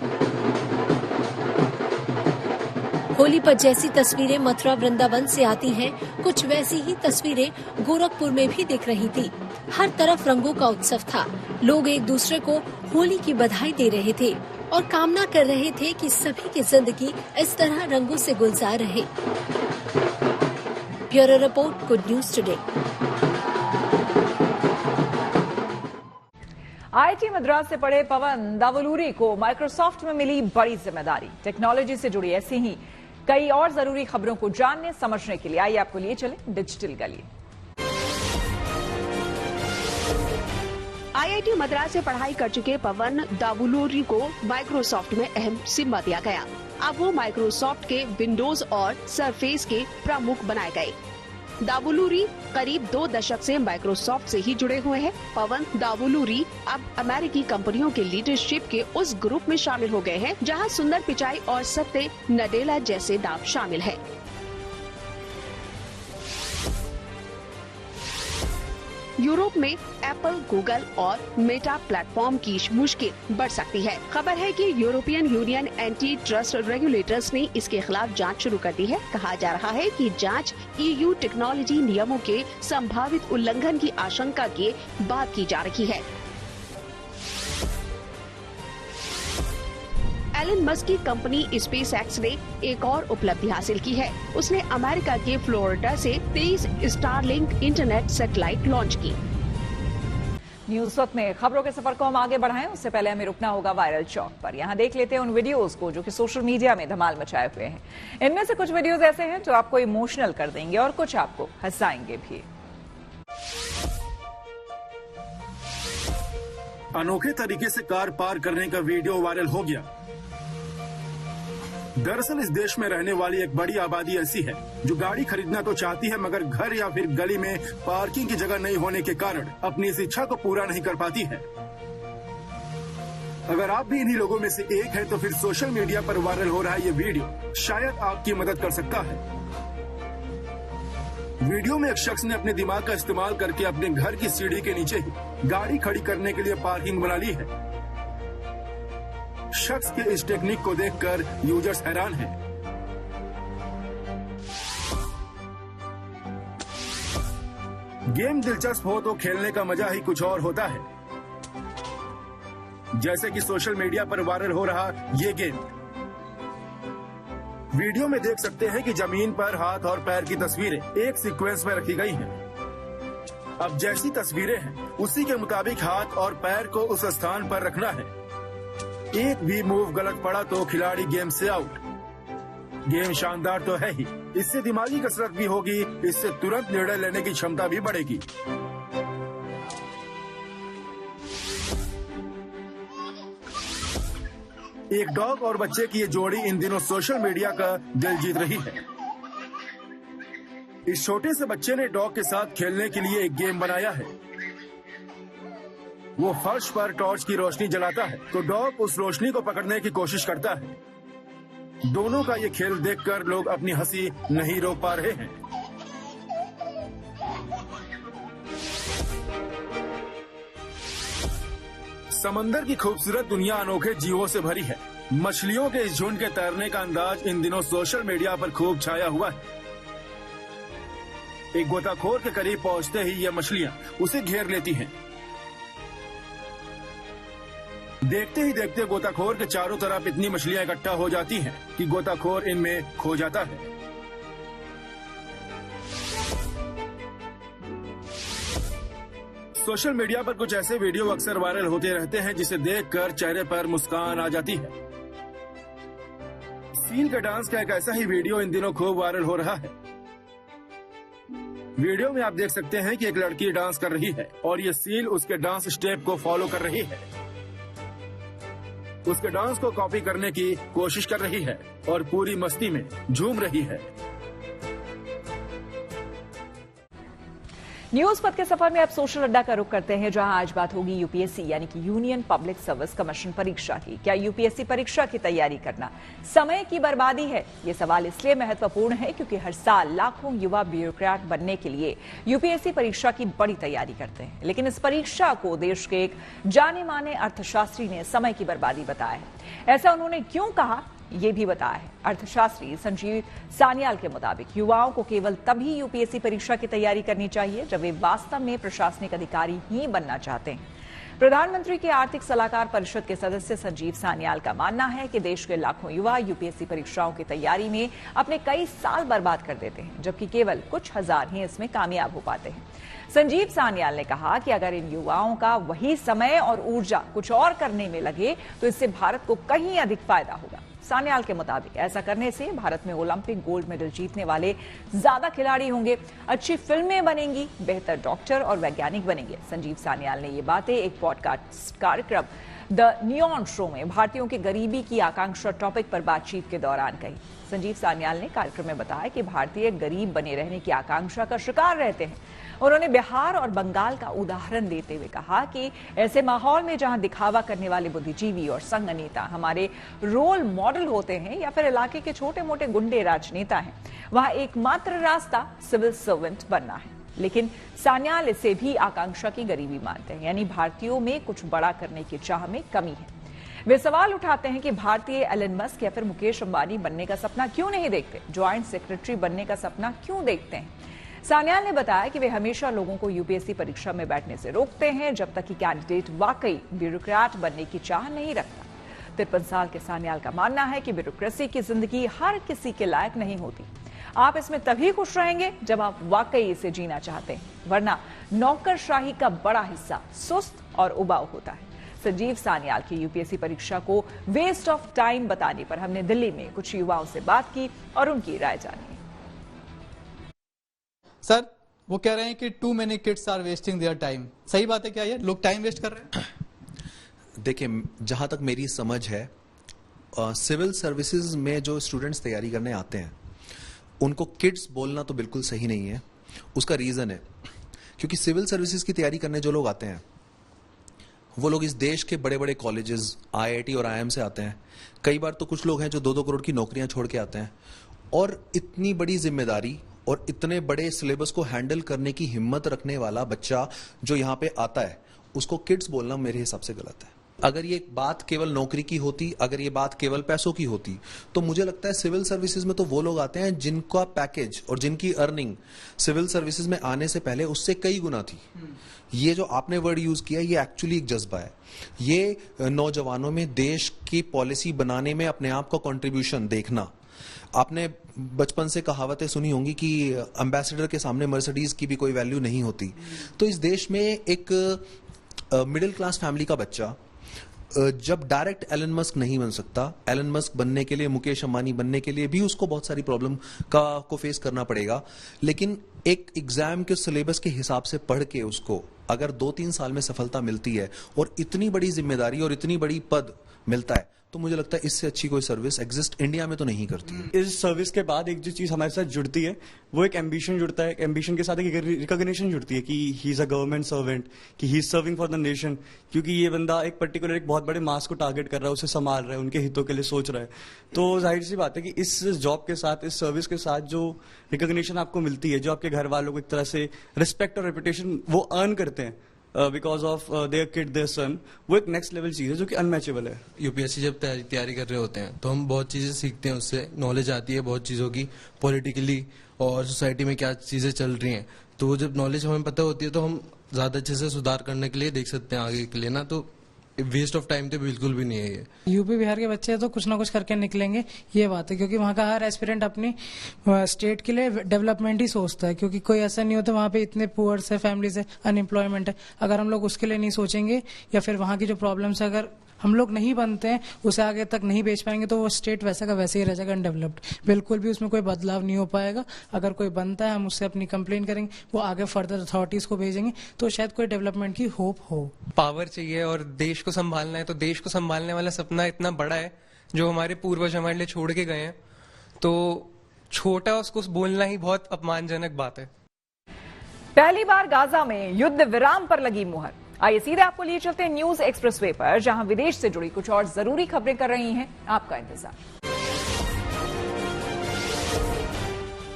होली पर जैसी तस्वीरें मथुरा वृंदावन से आती हैं, कुछ वैसी ही तस्वीरें गोरखपुर में भी दिख रही थी। हर तरफ रंगों का उत्सव था। लोग एक दूसरे को होली की बधाई दे रहे थे और कामना कर रहे थे कि सभी की जिंदगी इस तरह रंगों से गुलजार रहे। Bureau report, good news today. IIT Madras से पढ़े पवन दावलूरी को माइक्रोसॉफ्ट में मिली बड़ी जिम्मेदारी। टेक्नोलॉजी से जुड़ी ऐसी ही कई और जरूरी खबरों को जानने समझने के लिए आइए आपको लिए चले डिजिटल गली। आईआईटी मद्रास से पढ़ाई कर चुके पवन दावलूरी को माइक्रोसॉफ्ट में अहम जिम्मा दिया गया। अब वो माइक्रोसॉफ्ट के विंडोज और सरफेस के प्रमुख बनाए गए। दावलूरी करीब 2 दशक से माइक्रोसॉफ्ट से ही जुड़े हुए हैं। पवन दावलूरी अब अमेरिकी कंपनियों के लीडरशिप के उस ग्रुप में शामिल हो गए हैं जहां सुंदर पिचाई और सत्य नडेला जैसे नाम शामिल है। यूरोप में एप्पल, गूगल और मेटा प्लेटफॉर्म की मुश्किल बढ़ सकती है। खबर है कि European union anti trust regulators ने इसके खिलाफ जांच शुरू कर दी है। कहा जा रहा है कि जांच ईयू टेक्नोलॉजी नियमों के संभावित उल्लंघन की आशंका के बाद की जा रही है। एलन मस्क की कंपनी स्पेस एक्स ने एक और उपलब्धि हासिल की है। उसने अमेरिका के फ्लोरिडा से 23 स्टारलिंक इंटरनेट सैटेलाइट लॉन्च की। न्यूज वक्त में खबरों के सफर को हम आगे बढ़ाएं, उससे पहले हमें रुकना होगा वायरल चौक पर। यहां देख लेते हैं उन वीडियोस को जो कि सोशल मीडिया में धमाल मचाए हुए हैं। इनमें से कुछ वीडियोस ऐसे हैं जो आपको इमोशनल कर देंगे और कुछ आपको हंसाएंगे भी। अनोखे तरीके से कार पार करने का वीडियो वायरल हो गया। दरअसल इस देश में रहने वाली एक बड़ी आबादी ऐसी है जो गाड़ी खरीदना तो चाहती है मगर घर या फिर गली में पार्किंग की जगह नहीं होने के कारण अपनी इस इच्छा को पूरा नहीं कर पाती है। अगर आप भी इन्हीं लोगों में से एक हैं तो फिर सोशल मीडिया पर वायरल हो रहा ये वीडियो शायद आपकी मदद कर सकता है। वीडियो में एक शख्स ने अपने दिमाग का इस्तेमाल करके अपने घर की सीढ़ी के नीचे ही गाड़ी खड़ी करने के लिए पार्किंग बना ली है। शख्स के इस टेक्निक को देखकर यूजर्स हैरान हैं। गेम दिलचस्प हो तो खेलने का मजा ही कुछ और होता है। जैसे कि सोशल मीडिया पर वायरल हो रहा ये गेम। वीडियो में देख सकते हैं कि जमीन पर हाथ और पैर की तस्वीरें एक सीक्वेंस में रखी गई हैं। अब जैसी तस्वीरें हैं उसी के मुताबिक हाथ और पैर को उस स्थान पर रखना है। एक भी मूव गलत पड़ा तो खिलाड़ी गेम से आउट। गेम शानदार तो है ही, इससे दिमागी कसरत भी होगी, इससे तुरंत निर्णय लेने की क्षमता भी बढ़ेगी। एक डॉग और बच्चे की ये जोड़ी इन दिनों सोशल मीडिया का दिल जीत रही है। इस छोटे से बच्चे ने डॉग के साथ खेलने के लिए एक गेम बनाया है। वो फर्श पर टॉर्च की रोशनी जलाता है तो डॉग उस रोशनी को पकड़ने की कोशिश करता है। दोनों का ये खेल देखकर लोग अपनी हंसी नहीं रोक पा रहे हैं। समंदर की खूबसूरत दुनिया अनोखे जीवों से भरी है। मछलियों के इस झुंड के तैरने का अंदाज इन दिनों सोशल मीडिया पर खूब छाया हुआ है। एक गोताखोर के करीब पहुंचते ही ये मछलियां उसे घेर लेती हैं। देखते ही देखते गोताखोर के चारों तरफ इतनी मछलियां इकट्ठा हो जाती हैं कि गोताखोर इनमें खो जाता है। सोशल मीडिया पर कुछ ऐसे वीडियो अक्सर वायरल होते रहते हैं जिसे देखकर चेहरे पर मुस्कान आ जाती है। सील के डांस का एक ऐसा ही वीडियो इन दिनों खूब वायरल हो रहा है। वीडियो में आप देख सकते हैं कि एक लड़की डांस कर रही है और ये सील उसके डांस स्टेप को फॉलो कर रही है। उसके डांस को कॉपी करने की कोशिश कर रही है और पूरी मस्ती में झूम रही है। न्यूज पथ के सफर में अब सोशल अड्डा का रुख करते हैं, जहां आज बात होगी यूपीएससी यानी कि यूनियन पब्लिक सर्विस कमीशन परीक्षा की। क्या यूपीएससी परीक्षा की तैयारी करना समय की बर्बादी है? ये सवाल इसलिए महत्वपूर्ण है क्योंकि हर साल लाखों युवा ब्यूरोक्रेट बनने के लिए यूपीएससी परीक्षा की बड़ी तैयारी करते हैं, लेकिन इस परीक्षा को देश के एक जाने माने अर्थशास्त्री ने समय की बर्बादी बताया है। ऐसा उन्होंने क्यों कहा, ये भी बताया है। अर्थशास्त्री संजीव सान्याल के मुताबिक युवाओं को केवल तभी यूपीएससी परीक्षा की तैयारी करनी चाहिए जब वे वास्तव में प्रशासनिक अधिकारी ही बनना चाहते हैं। प्रधानमंत्री के आर्थिक सलाहकार परिषद के सदस्य संजीव सान्याल का मानना है कि देश के लाखों युवा यूपीएससी परीक्षाओं की तैयारी में अपने कई साल बर्बाद कर देते हैं, जबकि केवल कुछ हजार ही इसमें कामयाब हो पाते हैं। संजीव सान्याल ने कहा कि अगर इन युवाओं का वही समय और ऊर्जा कुछ और करने में लगे तो इससे भारत को कहीं अधिक फायदा होगा। सान्याल के मुताबिक ऐसा करने से भारत में ओलंपिक गोल्ड मेडल जीतने वाले ज्यादा खिलाड़ी होंगे, अच्छी फिल्में बनेंगी, बेहतर डॉक्टर और वैज्ञानिक बनेंगे। संजीव सान्याल ने ये बातें एक पॉडकास्ट कार्यक्रम द नियॉन शो में भारतीयों की गरीबी की आकांक्षा टॉपिक पर बातचीत के दौरान कही। संजीव सान्याल ने कार्यक्रम में बताया कि भारतीय गरीब बने रहने की आकांक्षा का शिकार रहते हैं। उन्होंने बिहार और बंगाल का उदाहरण देते हुए कहा कि ऐसे माहौल में जहां दिखावा करने वाले बुद्धिजीवी और संघ नेता हमारे रोल मॉडल होते हैं या फिर इलाके के छोटे मोटे गुंडे राजनेता हैं, वहां एकमात्र रास्ता सिविल सर्वेंट बनना है। लेकिन सान्याल इसे भी आकांक्षा की गरीबी मानते हैं, यानी भारतीयों में कुछ बड़ा करने की चाह में कमी है। वे सवाल उठाते हैं कि भारतीय एलन मस्क या फिर मुकेश अंबानी बनने का सपना क्यों नहीं देखते, ज्वाइंट सेक्रेटरी बनने का सपना क्यों देखते हैं। सान्याल ने बताया कि वे हमेशा लोगों को यूपीएससी परीक्षा में बैठने से रोकते हैं जब तक कि कैंडिडेट वाकई ब्यूरोक्रेट बनने की चाह नहीं रखता। 53 साल के सान्याल का मानना है कि ब्यूरोक्रेसी की जिंदगी हर किसी के लायक नहीं होती। आप इसमें तभी खुश रहेंगे जब आप वाकई इसे जीना चाहते हैं, वरना नौकरशाही का बड़ा हिस्सा सुस्त और उबाऊ होता है। संजीव सान्याल की यूपीएससी परीक्षा को वेस्ट ऑफ टाइम बताने पर हमने दिल्ली में कुछ युवाओं से बात की और उनकी राय जानी। सर, वो कह रहे हैं कि too many kids are wasting their time. सही बात है क्या ये लोग टाइम वेस्ट कर रहे हैं? देखिए, जहां तक मेरी समझ है, सिविल सर्विसेज में जो स्टूडेंट्स तैयारी करने आते हैं उनको किड्स बोलना तो बिल्कुल सही नहीं है। उसका रीजन है क्योंकि सिविल सर्विसेज की तैयारी करने जो लोग आते हैं वो लोग इस देश के बड़े बड़े कॉलेजेस, आईआईटी और आईआईएम से आते हैं। कई बार तो कुछ लोग हैं जो 2-2 करोड़ की नौकरियां छोड़ के आते हैं, और इतनी बड़ी जिम्मेदारी और इतने बड़े सिलेबस को हैंडल करने की हिम्मत रखने वाला बच्चा जो यहाँ पे आता है उसको किड्स बोलना मेरे हिसाब से गलत है। अगर ये बात केवल नौकरी की होती, अगर ये बात केवल पैसों की होती, तो मुझे लगता है सिविल सर्विसेज में तो वो लोग आते हैं जिनका पैकेज और जिनकी अर्निंग सिविल सर्विसेज में आने से पहले उससे कई गुना थी। ये जो आपने वर्ड यूज किया, ये एक्चुअली एक जज्बा है। ये नौजवानों में देश की पॉलिसी बनाने में अपने आप का कंट्रीब्यूशन देखना। आपने बचपन से कहावतें सुनी होंगी कि एम्बेसडर के सामने मर्सिडीज की भी कोई वैल्यू नहीं होती। तो इस देश में एक मिडिल क्लास फैमिली का बच्चा जब डायरेक्ट एलन मस्क नहीं बन सकता, एलन मस्क बनने के लिए, मुकेश अंबानी बनने के लिए भी उसको बहुत सारी प्रॉब्लम को फेस करना पड़ेगा। लेकिन एक एग्जाम के सिलेबस के हिसाब से पढ़ के उसको अगर 2-3 साल में सफलता मिलती है और इतनी बड़ी जिम्मेदारी और इतनी बड़ी पद मिलता है, तो मुझे लगता है इससे अच्छी कोई सर्विस एग्जिस्ट इंडिया में तो नहीं करती है। इस सर्विस के बाद एक जो चीज हमारे साथ जुड़ती है वो एक एम्बिशन जुड़ता है। एम्बिशन के साथ एक रिकॉग्निशन जुड़ती है कि he is a government servant, कि he is serving for the nation, क्योंकि ये बंदा एक पर्टिकुलर एक बहुत बड़े मास को टारगेट कर रहा है, उसे संभाल रहा है, उनके हितों के लिए सोच रहा है। तो जाहिर सी बात है कि इस जॉब के साथ, इस सर्विस के साथ जो रिकॉग्निशन आपको मिलती है, जो आपके घर वालों को एक तरह से रिस्पेक्ट और रेपुटेशन वो अर्न करते हैं because of their kid, their son, वो एक नेक्स्ट लेवल चीज है जो कि अनमैचेबल है। यूपीएससी जब तैयारी कर रहे होते हैं तो हम बहुत चीजें सीखते हैं, उससे नॉलेज आती है बहुत चीजों की, पॉलिटिकली और सोसाइटी में क्या चीजें चल रही हैं। तो जब नॉलेज हमें पता होती है तो हम ज्यादा अच्छे से सुधार करने के लिए देख सकते हैं आगे के लिए ना। तो वेस्ट ऑफ टाइम तो बिल्कुल भी नहीं है ये। यूपी बिहार के बच्चे तो कुछ ना कुछ करके निकलेंगे, ये बात है, क्योंकि वहाँ का हर एस्पिरेंट अपनी स्टेट के लिए डेवलपमेंट ही सोचता है, क्योंकि कोई ऐसा नहीं होता वहाँ पे इतने पुअर से फैमिली से अनएम्प्लॉयमेंट है। अगर हम लोग उसके लिए नहीं सोचेंगे या फिर वहाँ की जो प्रॉब्लम्स है अगर हम लोग नहीं बनते हैं, उसे आगे तक नहीं बेच पाएंगे, तो वो स्टेट वैसा का वैसे ही रह जाएगा, अनडेवलप्ड। बिल्कुल भी उसमें कोई बदलाव नहीं हो पाएगा। अगर कोई बनता है हम उससे अपनी कंप्लेन करेंगे, वो आगे फर्दर अथॉरिटीज को भेजेंगे, तो शायद कोई डेवलपमेंट की होप हो। पावर चाहिए और देश को संभालना है, तो देश को संभालने वाला सपना इतना बड़ा है जो हमारे पूर्वज हमारे लिए छोड़ के गए हैं, तो छोटा उसको बोलना ही बहुत अपमानजनक बात है। पहली बार गाजा में युद्ध विराम पर लगी मुहर। आइए सीधे आपको लिए चलते हैं न्यूज एक्सप्रेसवे पर, जहां विदेश से जुड़ी कुछ और जरूरी खबरें कर रही हैं आपका इंतजार।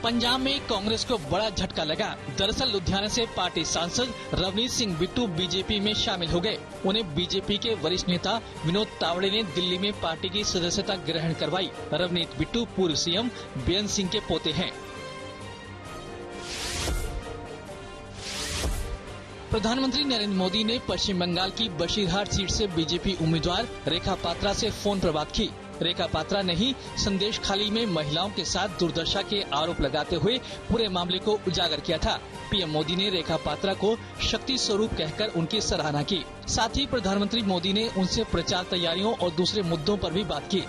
पंजाब में कांग्रेस को बड़ा झटका लगा। दरअसल लुधियाना से पार्टी सांसद रवनीत सिंह बिट्टू बीजेपी में शामिल हो गए। उन्हें बीजेपी के वरिष्ठ नेता विनोद तावड़े ने दिल्ली में पार्टी की सदस्यता ग्रहण करवाई। रवनीत बिट्टू पूर्व सीएम बेअंत सिंह के पोते हैं। प्रधानमंत्री नरेंद्र मोदी ने पश्चिम बंगाल की बशीरहाट सीट से बीजेपी उम्मीदवार रेखा पात्रा से फोन पर बात की। रेखा पात्रा ने ही संदेश खाली में महिलाओं के साथ दुर्दशा के आरोप लगाते हुए पूरे मामले को उजागर किया था। पीएम मोदी ने रेखा पात्रा को शक्ति स्वरूप कहकर उनकी सराहना की। साथ ही प्रधानमंत्री मोदी ने उनसे प्रचार तैयारियों और दूसरे मुद्दों पर भी बात की।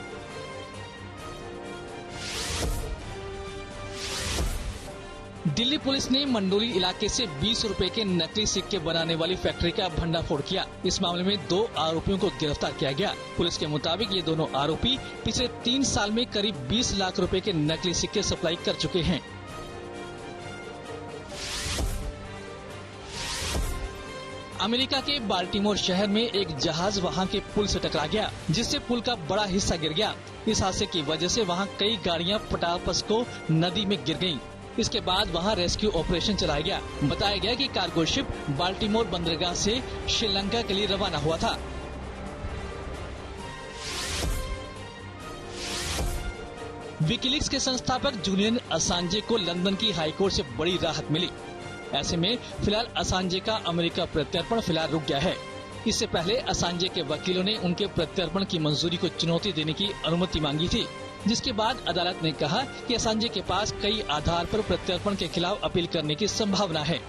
दिल्ली पुलिस ने मंडोली इलाके से 20 रुपए के नकली सिक्के बनाने वाली फैक्ट्री का भंडाफोड़ किया। इस मामले में 2 आरोपियों को गिरफ्तार किया गया। पुलिस के मुताबिक ये दोनों आरोपी पिछले 3 साल में करीब 20 लाख रुपए के नकली सिक्के सप्लाई कर चुके हैं। अमेरिका के बाल्टीमोर शहर में एक जहाज वहां के पुल से टकरा गया, जिससे पुल का बड़ा हिस्सा गिर गया। इस हादसे की वजह से वहां कई गाड़ियां पटापसको नदी में गिर गयीं। इसके बाद वहां रेस्क्यू ऑपरेशन चलाया गया। बताया गया कि कार्गो शिप बाल्टीमोर बंदरगाह से श्रीलंका के लिए रवाना हुआ था। विकीलीक्स के संस्थापक जूलियन असांजे को लंदन की हाईकोर्ट से बड़ी राहत मिली। ऐसे में फिलहाल असांजे का अमेरिका प्रत्यर्पण फिलहाल रुक गया है। इससे पहले असांजे के वकीलों ने उनके प्रत्यर्पण की मंजूरी को चुनौती देने की अनुमति मांगी थी, जिसके बाद अदालत ने कहा कि असांजे के पास कई आधार पर प्रत्यर्पण के खिलाफ अपील करने की संभावना है।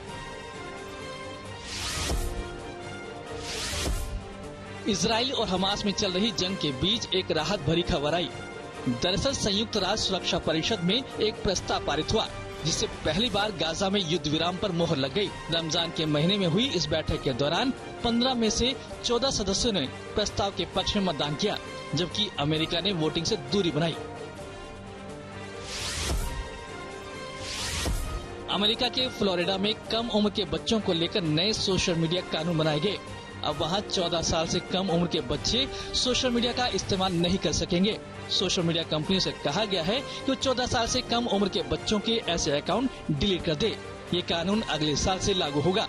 इजराइल और हमास में चल रही जंग के बीच एक राहत भरी खबर आई। दरअसल संयुक्त राष्ट्र सुरक्षा परिषद में एक प्रस्ताव पारित हुआ, जिससे पहली बार गाजा में युद्ध विराम पर मोहर लग गई। रमजान के महीने में हुई इस बैठक के दौरान 15 में से 14 सदस्यों ने प्रस्ताव के पक्ष में मतदान किया, जबकि अमेरिका ने वोटिंग से दूरी बनाई। अमेरिका के फ्लोरिडा में कम उम्र के बच्चों को लेकर नए सोशल मीडिया कानून बनाए गए। अब वहां 14 साल से कम उम्र के बच्चे सोशल मीडिया का इस्तेमाल नहीं कर सकेंगे। सोशल मीडिया कंपनियों से कहा गया है कि वो 14 साल से कम उम्र के बच्चों के ऐसे अकाउंट डिलीट कर दे। ये कानून अगले साल से लागू होगा।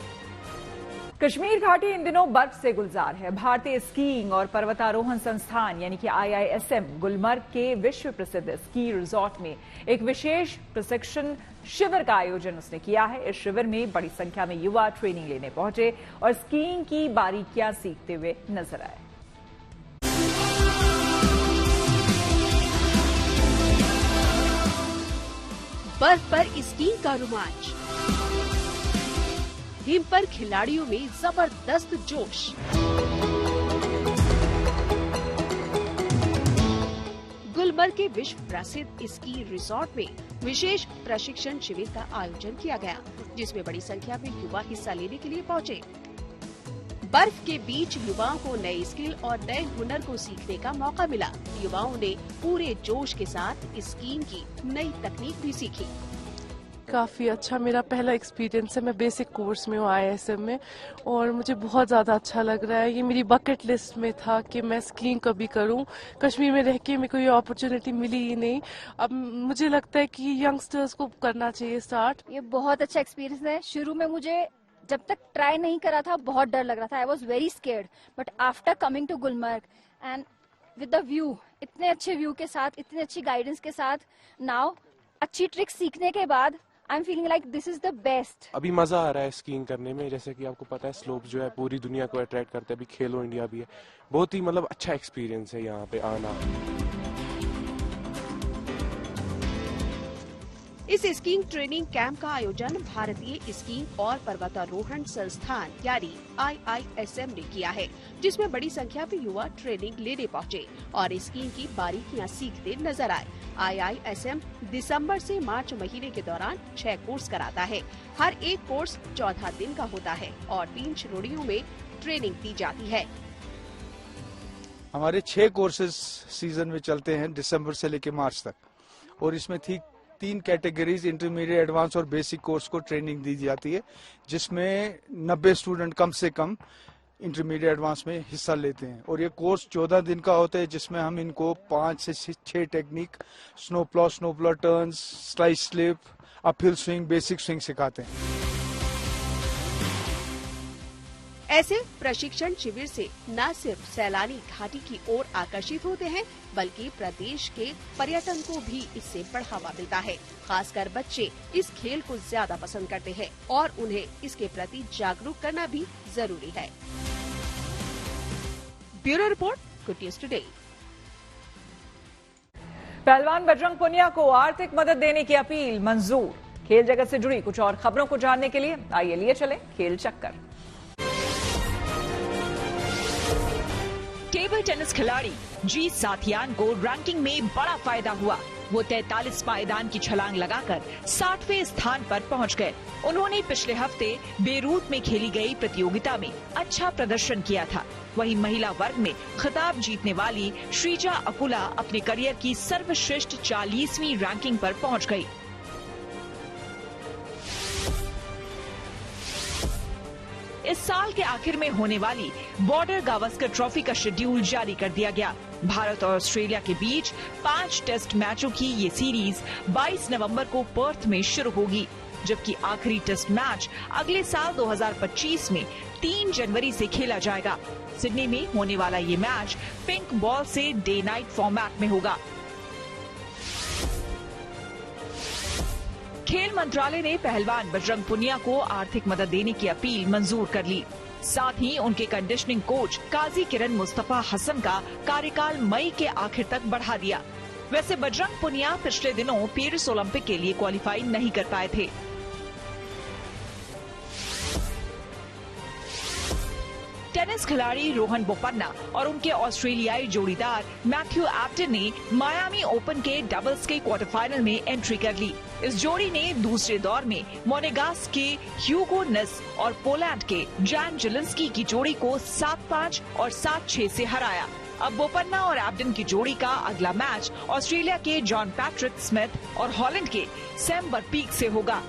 कश्मीर घाटी इन दिनों बर्फ से गुलजार है। भारतीय स्कीइंग और पर्वतारोहण संस्थान यानी कि IISM गुलमर्ग के विश्व प्रसिद्ध स्की रिजॉर्ट में एक विशेष प्रशिक्षण शिविर का आयोजन उसने किया है। इस शिविर में बड़ी संख्या में युवा ट्रेनिंग लेने पहुंचे और स्कीइंग की बारीकियां सीखते हुए नजर आए। बर्फ पर स्कीइंग का रोमांच, हिम पर खिलाड़ियों में जबरदस्त जोश। गुलमर्ग के विश्व प्रसिद्ध स्की रिजॉर्ट में विशेष प्रशिक्षण शिविर का आयोजन किया गया, जिसमें बड़ी संख्या में युवा हिस्सा लेने के लिए पहुंचे। बर्फ के बीच युवाओं को नए स्किल और नए हुनर को सीखने का मौका मिला। युवाओं ने पूरे जोश के साथ स्कीइंग की नई तकनीक भी सीखी। काफ़ी अच्छा मेरा पहला एक्सपीरियंस है। मैं बेसिक कोर्स में हूँ IISM में और मुझे बहुत ज़्यादा अच्छा लग रहा है। ये मेरी बकेट लिस्ट में था कि मैं स्कीइंग कभी करूँ। कश्मीर में रह के मेरे को ये अपॉर्चुनिटी मिली ही नहीं। अब मुझे लगता है कि यंगस्टर्स को करना चाहिए स्टार्ट। ये बहुत अच्छा एक्सपीरियंस है। शुरू में मुझे जब तक ट्राई नहीं करा था बहुत डर लग रहा था। I was very scared, but after coming to Gulmarg and with the view, इतने अच्छे व्यू के साथ, इतनी अच्छी गाइडेंस के साथ, नाउ अच्छी ट्रिक्स सीखने के बाद I am feeling like this is the best. अभी मजा आ रहा है स्कीइंग करने में। जैसे कि आपको पता है स्लोप जो है पूरी दुनिया को अट्रैक्ट करते हैं। अभी खेलो इंडिया भी है। बहुत ही मतलब अच्छा एक्सपीरियंस है यहाँ पे आना। इस स्कीइंग ट्रेनिंग कैंप का आयोजन भारतीय स्कीइंग और पर्वतारोहण संस्थान यानी IISM ने किया है, जिसमें बड़ी संख्या में युवा ट्रेनिंग लेने पहुंचे और स्कीइंग की बारीकियां सीखते नजर आए। IISM दिसंबर से मार्च महीने के दौरान 6 कोर्स कराता है। हर एक कोर्स 14 दिन का होता है और 3 श्रेणियों में ट्रेनिंग दी जाती है। हमारे 6 कोर्सेज सीजन में चलते हैं, दिसंबर से लेकर मार्च तक, और इसमें 3 कैटेगरीज इंटरमीडिएट, एडवांस और बेसिक कोर्स को ट्रेनिंग दी जाती है, जिसमें 90 स्टूडेंट कम से कम इंटरमीडिएट एडवांस में हिस्सा लेते हैं। और ये कोर्स 14 दिन का होता है, जिसमें हम इनको 5 से 6 technique, snow plough turns, slice slip, uphill swing, basic swing सिखाते हैं। ऐसे प्रशिक्षण शिविर से न सिर्फ सैलानी घाटी की ओर आकर्षित होते हैं, बल्कि प्रदेश के पर्यटन को भी इससे बढ़ावा मिलता है। खासकर बच्चे इस खेल को ज्यादा पसंद करते हैं और उन्हें इसके प्रति जागरूक करना भी जरूरी है। Bureau report, good news today. पहलवान बजरंग पुनिया को आर्थिक मदद देने की अपील मंजूर। खेल जगत से जुड़ी कुछ और खबरों को जानने के लिए आइए लिए चले खेल चक्कर। टेबल टेनिस खिलाड़ी जी साथियान को रैंकिंग में बड़ा फायदा हुआ। वो 43 पायदान की छलांग लगाकर 60वें स्थान पर पहुंच गए। उन्होंने पिछले हफ्ते बेरूत में खेली गई प्रतियोगिता में अच्छा प्रदर्शन किया था। वहीं महिला वर्ग में खिताब जीतने वाली श्रीजा अकुला अपने करियर की सर्वश्रेष्ठ 40वीं रैंकिंग पर पहुंच गई। इस साल के आखिर में होने वाली बॉर्डर गावस्कर ट्रॉफी का शेड्यूल जारी कर दिया गया। भारत और ऑस्ट्रेलिया के बीच 5 टेस्ट मैचों की ये सीरीज 22 नवंबर को पर्थ में शुरू होगी, जबकि आखिरी टेस्ट मैच अगले साल 2025 में 3 जनवरी से खेला जाएगा। सिडनी में होने वाला ये मैच पिंक बॉल से डे नाइट फॉर्मेट में होगा। खेल मंत्रालय ने पहलवान बजरंग पुनिया को आर्थिक मदद देने की अपील मंजूर कर ली। साथ ही उनके कंडीशनिंग कोच काजी किरण मुस्तफा हसन का कार्यकाल मई के आखिर तक बढ़ा दिया। वैसे बजरंग पुनिया पिछले दिनों पेरिस ओलंपिक के लिए क्वालिफाई नहीं कर पाए थे। टेनिस खिलाड़ी रोहन बोपन्ना और उनके ऑस्ट्रेलियाई जोड़ीदार मैथ्यू एब्टन ने मायामी ओपन के डबल्स के क्वार्टर फाइनल में एंट्री कर ली। इस जोड़ी ने दूसरे दौर में मोनेगास के ह्यूगो नेस और पोलैंड के जैन जेलिंस्की की जोड़ी को 7-5 और 7-6 से हराया। अब बोपन्ना और एब्टन की जोड़ी का अगला मैच ऑस्ट्रेलिया के जॉन पैट्रिक स्मिथ और हॉलैंड के सैम वर्पीक से होगा।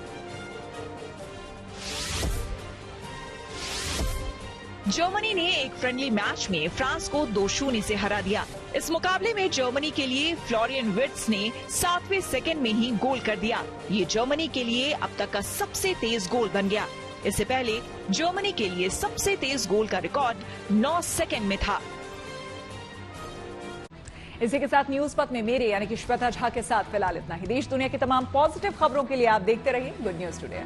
जर्मनी ने एक फ्रेंडली मैच में फ्रांस को 2-0 से हरा दिया। इस मुकाबले में जर्मनी के लिए फ्लोरियन विर्ट्ज ने 7वें सेकंड में ही गोल कर दिया। ये जर्मनी के लिए अब तक का सबसे तेज गोल बन गया। इससे पहले जर्मनी के लिए सबसे तेज गोल का रिकॉर्ड 9 सेकंड में था। इसी के साथ न्यूज पथ में मेरे यानी कि श्वेता झा के साथ फिलहाल इतना ही। देश दुनिया की तमाम पॉजिटिव खबरों के लिए आप देखते रहिए गुड न्यूज टुडे।